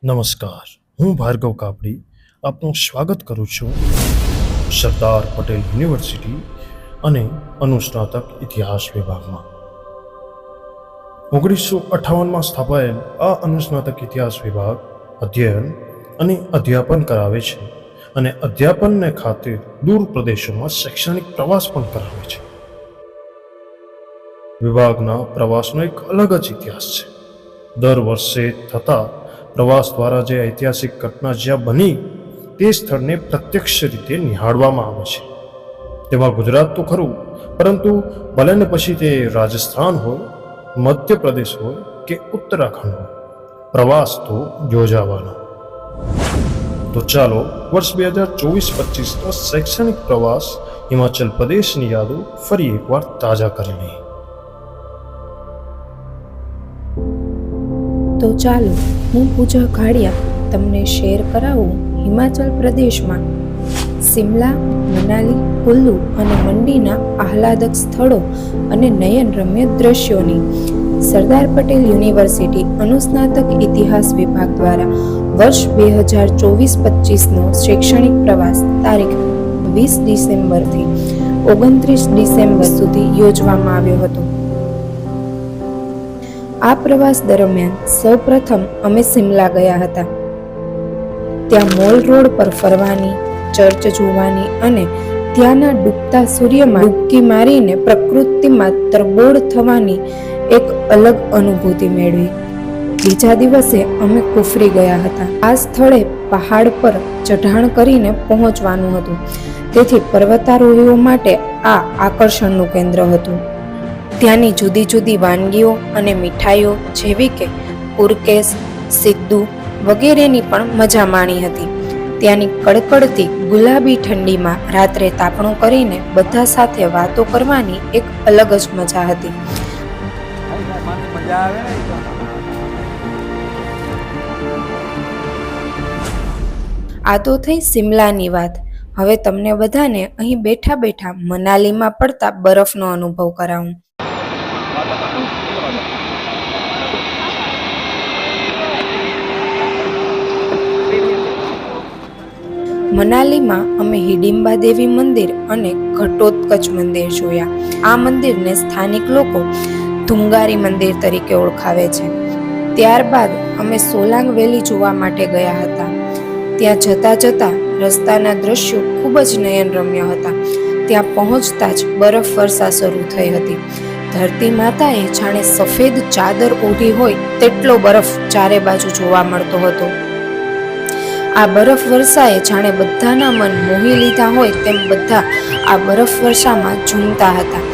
નમસ્કાર, હું ભાર્ગવ કાપડી આપનું સ્વાગત કરું છું સરદાર પટેલ યુનિવર્સિટી અને અનુસ્નાતક ઇતિહાસ વિભાગમાં. 1958માં સ્થાપાયેલ આ અનુસ્નાતક ઇતિહાસ વિભાગ અધ્યયન અને અધ્યાપન કરાવે છે અને અધ્યાપનને ખાतिर દૂર પ્રદેશોમાં શૈક્ષણિક પ્રવાસ પણ કરાવે છે. વિભાગના પ્રવાસનો એક અલગ જ ઇતિહાસ છે. દર વર્ષે થતા પ્રવાસ દ્વારા જે ઐતિહાસિક ઘટના જ્યાં બની તે સ્થળને પ્રત્યક્ષ રીતે નિહાળવામાં આવે છે. તેમાં ગુજરાત તો ખરું, પરંતુ ભલે ને પછી તે રાજસ્થાન હોય, મધ્યપ્રદેશ હોય કે ઉત્તરાખંડ હોય, પ્રવાસ તો યોજાવાનો. તો ચાલો વર્ષ 2024-25નો શૈક્ષણિક પ્રવાસ હિમાચલ પ્રદેશની યાદો ફરી એકવાર તાજા કરી લઈએ. તો ચાલો હું પૂજા ઘાડિયા તમને શેર કરાવું હિમાચલ પ્રદેશમાં શિમલા, મનાલી, કુલ્લુ અને મંડીના આહલાદક સ્થળો અને નયનરમ્ય દ્રશ્યોની સરદાર પટેલ યુનિવર્સિટી અનુસ્નાતક ઇતિહાસ વિભાગ દ્વારા વર્ષ 2024-25નો શૈક્ષણિક પ્રવાસ તારીખ 20 ડિસેમ્બરથી 29 ડિસેમ્બર સુધી યોજવામાં આવ્યો હતો. આ પ્રવાસ દરમિયાન સૌપ્રથમ અમે શિમલા ગયા હતા. ત્યાં મોલ રોડ પર ફરવાની, ચર્ચ જોવાની અને ત્યાંના ડૂબતા સૂર્યમાં ડૂબકી મારીને પ્રકૃતિમાં તરબોળ થવાની એક અલગ અનુભૂતિ મેળવી. બીજા દિવસે અમે કુફરી ગયા હતા. આ સ્થળે પહાડ પર ચઢાણ કરીને પહોંચવાનું હતું, તેથી પર્વતારોહીઓ માટે આ આકર્ષણનું કેન્દ્ર હતું. ત્યાંની જુદી જુદી વાનગીઓ અને મીઠાઈઓ જેવી કે પુરકેસ, સિદ્ધુ વગેરેની પણ મજા માણી હતી. ત્યાંની કડકડતી ગુલાબી ઠંડીમાં રાત્રે તાપણું કરીને બધા સાથે વાતો કરવાની એક અલગ જ મજા હતી. આ તો થઈ શિમલાની વાત. હવે તમને બધાને અહીં બેઠા બેઠા મનાલીમાં પડતા બરફનો અનુભવ કરાવું. મનાલીમાં અમે હિડિંબા દેવી મંદિર અને ઘટોત્કચ મંદિર જોયા. આ મંદિરને સ્થાનિક લોકો ધુંગારી મંદિર તરીકે ઓળખાવે છે. ત્યારબાદ અમે સોલાંગ વેલી જોવા માટે ગયા હતા. ત્યાં જતા જતા રસ્તાના દ્રશ્યો ખૂબ જ નયનરમ્ય હતા. ત્યાં પહોંચતા જ બરફ વર્ષા શરૂ થઈ હતી. ધરતી માતાએ જાણે સફેદ ચાદર ઓઢી હોય તેટલો બરફ ચારે બાજુ જોવા મળતો હતો. આ બરફ વર્ષાએ જાણે બધાના મન મોહી લીધા હોય તેમ બધા આ બરફ વર્ષામાં ઝૂમતા હતા.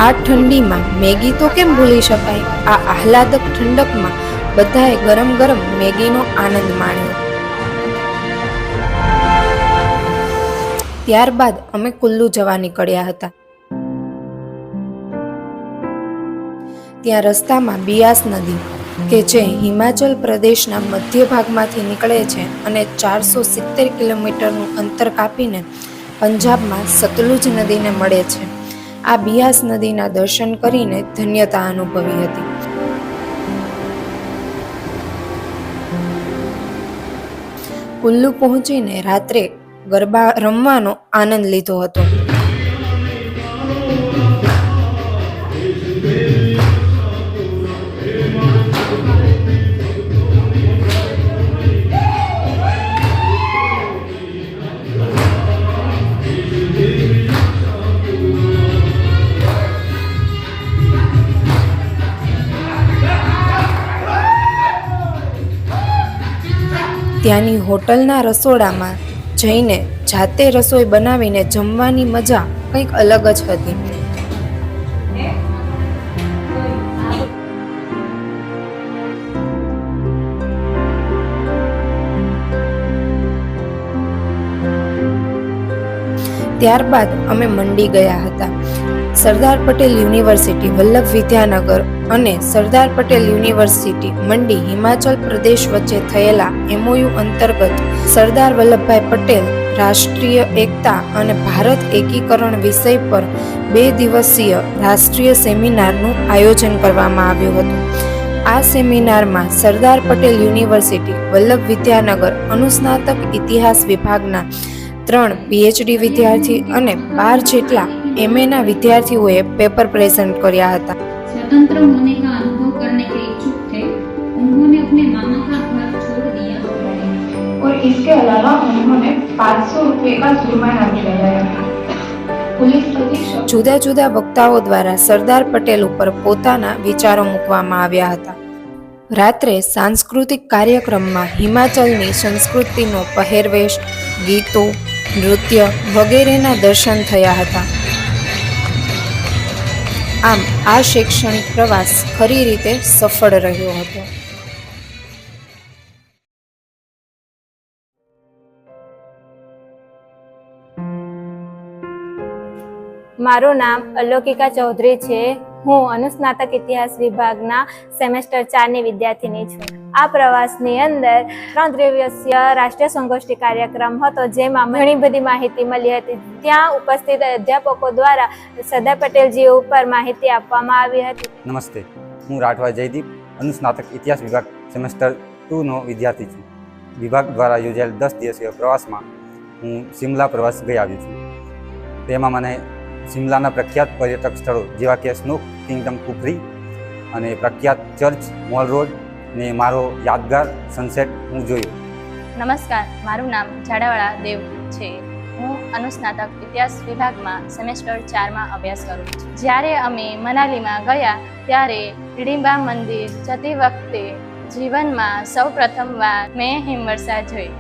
આ ઠંડીમાં મેગી તો કેમ ભૂલી શકાય. આ આહલાદક ઠંડકમાં બધાએ ગરમ ગરમ મેગીનો આનંદ માણ્યો. ત્યારબાદ અમે કુલ્લુ જવા નીકળ્યા હતા. ત્યાં રસ્તામાં બિયાસ નદી કે જે હિમાચલ પ્રદેશના મધ્ય ભાગમાંથી નીકળે છે અને 470 કિલોમીટરનું અંતર કાપીને પંજાબમાં સતલુજ નદીને મળે છે. આ બિયાસ નદીના દર્શન કરીને ધન્યતા અનુભવી હતી. કુલ્લુ પહોંચીને રાત્રે ગરબા રમવાનો આનંદ લીધો હતો. ત્યાંની હોટલના રસોડામાં જઈને જાતે રસોઈ બનાવીને જમવાની મજા કંઈક અલગ જ હતી. ત્યારબાદ અમે મંડી ગયા હતા. સરદાર પટેલ યુનિવર્સિટી વલ્લભ વિદ્યાનગર અને સરદાર પટેલ યુનિવર્સિટી મંડી હિમાચલ પ્રદેશ વચ્ચે થયેલા MOU અંતર્ગત સરદાર વલ્લભભાઈ પટેલ રાષ્ટ્રીય એકતા અને ભારત એકીકરણ વિષય પર 2 દિવસીય રાષ્ટ્રીય સેમિનારનું આયોજન કરવામાં આવ્યું હતું. આ સેમિનારમાં સરદાર પટેલ યુનિવર્સિટી વલ્લભ વિદ્યાનગર અનુસ્નાતક ઇતિહાસ વિભાગના 3 PhD વિદ્યાર્થી અને 12 જેટલા MA વિદ્યાર્થીઓએ પેપર પ્રેઝન્ટ કર્યા હતા. स्वतंत्र होने का अनुभव करने के इच्छुक थे, उन्होंने अपने मामा का घर छोड़ दिया और इसके अलावा उन्होंने 500 रुपए का जुर्माना भी लगाया था. पुलिस अधीक्षक જુદા જુદા વક્તાઓ દ્વારા સરદાર પટેલ ઉપર પોતાના વિચારો મૂકવામાં આવ્યા હતા. રાત્રે સાંસ્કૃતિક કાર્યક્રમમાં હિમાચલની સંસ્કૃતિનો પહેરવેશ, ગીતો, નૃત્ય વગેરેના દર્શન થયા હતા. આમ આ શૈક્ષણિક પ્રવાસ ખરી રીતે સફળ રહ્યો હતો. મારું નામ અલૌકિકા ચૌધરી છે. હું અનુસ્નાતક ઇતિહાસ વિભાગના સેમેસ્ટર 4ની વિદ્યાર્થીની છું. આ પ્રવાસની અંદર 3 દિવસીય રાષ્ટ્રીય સંગોષ્ઠી કાર્યક્રમ હતો, જેમાં ઘણી બધી માહિતી મળી હતી. ત્યાં ઉપસ્થિત અધ્યાપકો દ્વારા સરદાર પટેલજી ઉપર માહિતી આપવામાં આવી હતી. નમસ્તે, હું રાઠવા જયદીપ અનુસ્નાતક ઇતિહાસ વિભાગ સેમેસ્ટર 2નો વિદ્યાર્થી છું. વિભાગ દ્વારા યોજાયેલ 10 દિવસીય પ્રવાસમાં હું શિમલા પ્રવાસ ગઈ આવ્યો છું. તેમાં મને શિમલાના પ્રખ્યાત પર્યટક સ્થળો જેવા કે સ્નો કિંગડમ કુફરી અને પ્રખ્યાત ચર્ચ મોલ રોડ ને મારો યાદગાર સનસેટ હું જોયો. નમસ્કાર, મારું નામ ઝાડાવાળા દેવ છે. હું અનુસ્નાતક ઇતિહાસ વિભાગમાં સેમેસ્ટર 4માં અભ્યાસ કરું છું. જ્યારે અમે મનાલીમાં ગયા ત્યારે હિડિંબા મંદિર જતી વખતે જીવનમાં સૌ પ્રથમવાર મેં હિમવર્ષા જોઈ.